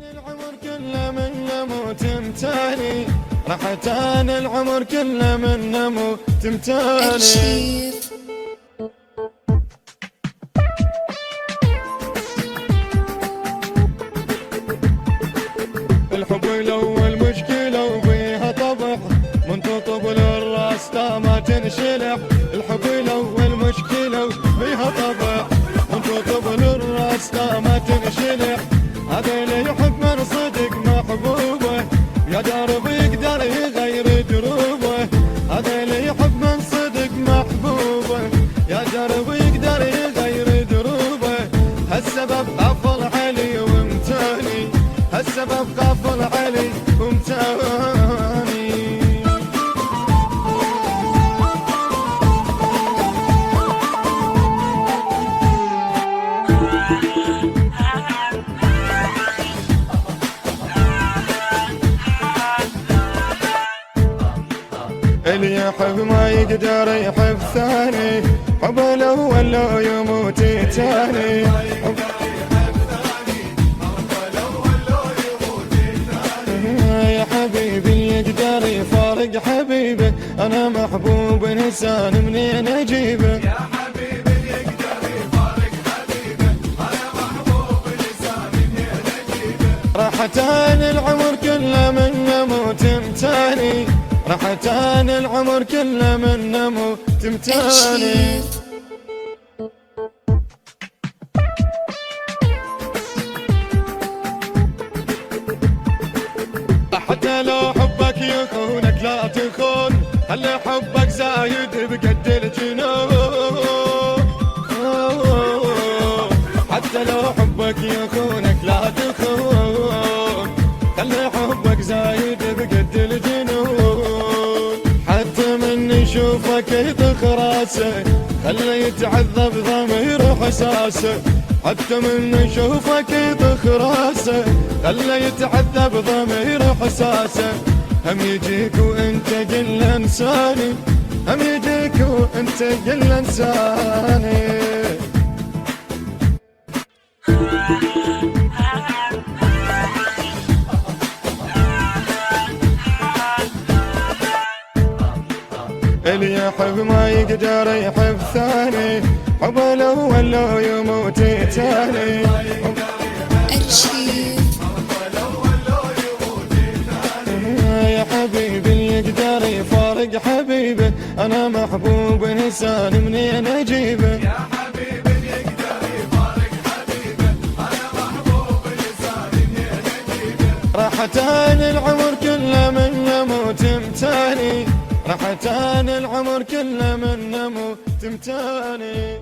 العمر كله من نموت تمتاني، راحتان العمر كله من نموت تمتاني. الحب الاول مشكله وبيها طبع، من تطبل الراس لا ما تنشلح. الحب الاول مشكله وبيها طبع، من تطبل الراس لا ما تنشلح. هذا اللي يحب من صدق محبوبه، يا درب يقدر يغير دروبه. هذا اللي يحب من صدق محبوبه، يا درب يقدر يغير دروبه. هالسبب غفل علي وامتاني، هالسبب غفل علي وامتاني. اللي يحب ما يقدر يحب ثاني، حب الاول لو يموت تاني. يا حبيبي يقدر يفارق حبيبه، انا محبوب انسان منين اجيبه. يا حبيبي يقدر يفارق حبيبه، انا محبوب انسان منين اجيبه. راحتان العمر كله من نموت تمتاني، راحتان العمر كله من نموت تمتاني. حتى لو حبك يخونك لا تخون، خلي حبك زايد بقد الجنون. حتى لو حبك يخونك لا تخون، خلي حبك زايد بقد الجنون. حتى من يشوفك يطخ راسه، خلي يتعذب ضمير حساسه. حتى من يشوفك يطخ راسه، خلي يتعذب ضمير حساسه. هم يجيك وانت قل انساني، هم يجيك وانت قل انساني. اللي يحب ما يقدر يحب ثاني، حب الاول لو يموت تاني. يا حبيبي يقدر يفارق حبيبه، انا محبوب انسان منين اجيبه. يا حبيبي يقدر يفارق حبيبه، انا محبوب انسان منين اجيبه. راحتان العمر كله من نموت تمتاني، راحتان العمر كله من نموت تمتاني.